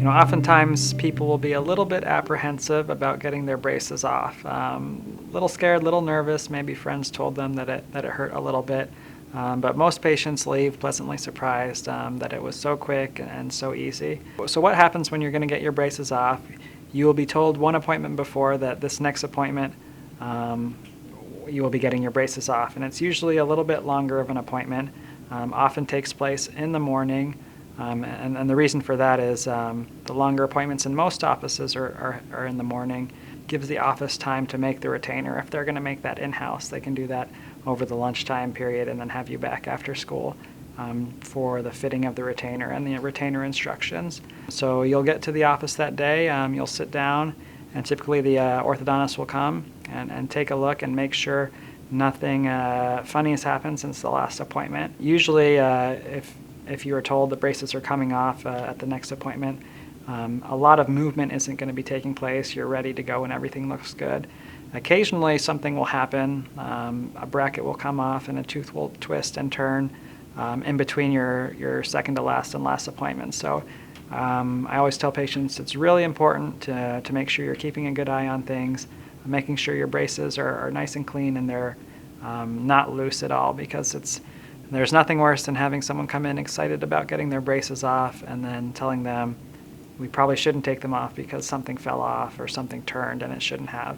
Oftentimes people will be a little bit apprehensive about getting their braces off. Little scared, little nervous, maybe friends told them that it hurt a little bit. But most patients leave pleasantly surprised that it was so quick and so easy. So what happens when you're going to get your braces off? You will be told one appointment before that this next appointment you will be getting your braces off, and it's usually a little bit longer of an appointment. Often takes place in the morning, and the reason for that is the longer appointments in most offices are in the morning. Gives the office time to make the retainer. If they're going to make that in-house, they can do that over the lunchtime period and then have you back after school for the fitting of the retainer and the retainer instructions. So you'll get to the office that day, you'll sit down, and typically the orthodontist will come and take a look and make sure nothing funny has happened since the last appointment. Usually if you were told the braces are coming off at the next appointment, a lot of movement isn't going to be taking place. You're ready to go and everything looks good. Occasionally something will happen. A bracket will come off and a tooth will twist and turn in between your second to last and last appointment. So I always tell patients it's really important to make sure you're keeping a good eye on things, making sure your braces are nice and clean and they're not loose at all, because there's nothing worse than having someone come in excited about getting their braces off and then telling them we probably shouldn't take them off because something fell off or something turned and it shouldn't have.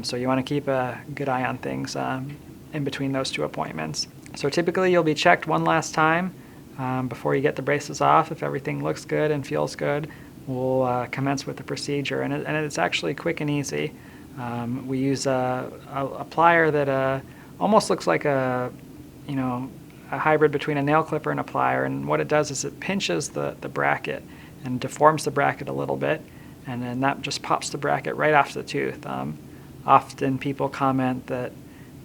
So you want to keep a good eye on things in between those two appointments. So typically you'll be checked one last time before you get the braces off. If everything looks good and feels good, we'll commence with the procedure, and it's actually quick and easy. We use a plier that almost looks like a hybrid between a nail clipper and a plier, and what it does is it pinches the bracket and deforms the bracket a little bit, and then that just pops the bracket right off the tooth. Often people comment that,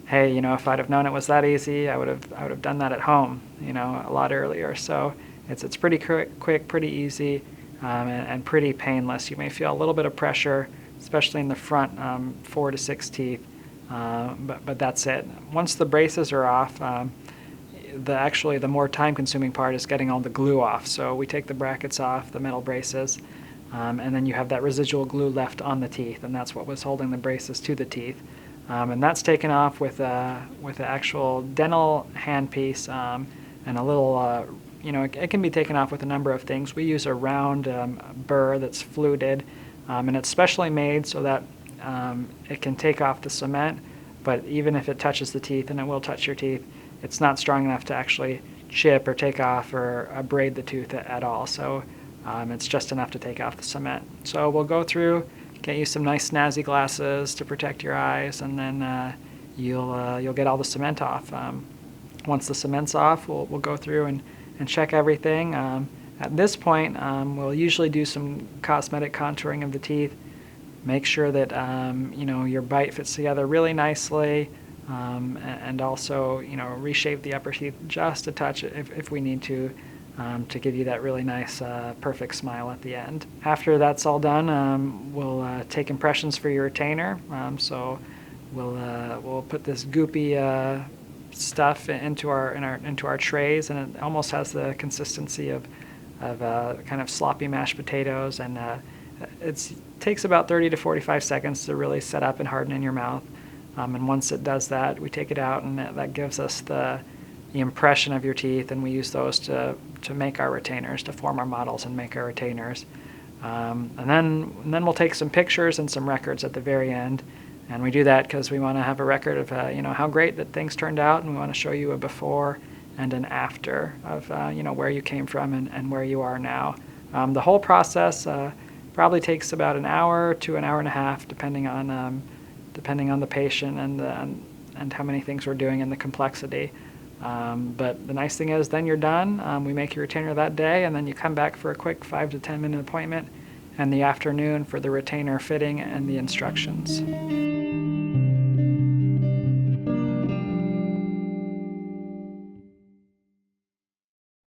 hey, if I'd have known it was that easy, I would have done that at home, a lot earlier. So it's pretty quick, pretty easy, and pretty painless. You may feel a little bit of pressure, especially in the front 4 to 6 teeth, but that's it. Once the braces are off, the more time-consuming part is getting all the glue off. So we take the brackets off, the metal braces, and then you have that residual glue left on the teeth, and that's what was holding the braces to the teeth. And that's taken off with an actual dental handpiece and a little, it can be taken off with a number of things. We use a round burr that's fluted, and it's specially made so that it can take off the cement, but even if it touches the teeth, and it will touch your teeth, it's not strong enough to actually chip or take off or abrade the tooth at all. So it's just enough to take off the cement. So we'll go through, get you some nice snazzy glasses to protect your eyes, and then you'll get all the cement off. Once the cement's off, we'll go through and check everything. At this point, we'll usually do some cosmetic contouring of the teeth, make sure that your bite fits together really nicely, and also reshape the upper teeth just a touch if we need to give you that really nice perfect smile at the end. After that's all done, we'll take impressions for your retainer. So we'll put this goopy stuff into our trays, and it almost has the consistency of kind of sloppy mashed potatoes, and it takes about 30 to 45 seconds to really set up and harden in your mouth. And once it does that, we take it out, and that gives us the impression of your teeth, and we use those to make our retainers, to form our models and make our retainers. And then we'll take some pictures and some records at the very end, and we do that because we want to have a record of how great that things turned out, and we want to show you a before and an after of where you came from and where you are now. The whole process probably takes about an hour to an hour and a half, depending on the patient and how many things we're doing and the complexity. But the nice thing is then you're done. We make your retainer that day, and then you come back for a quick 5 to 10 minute appointment in the afternoon for the retainer fitting and the instructions.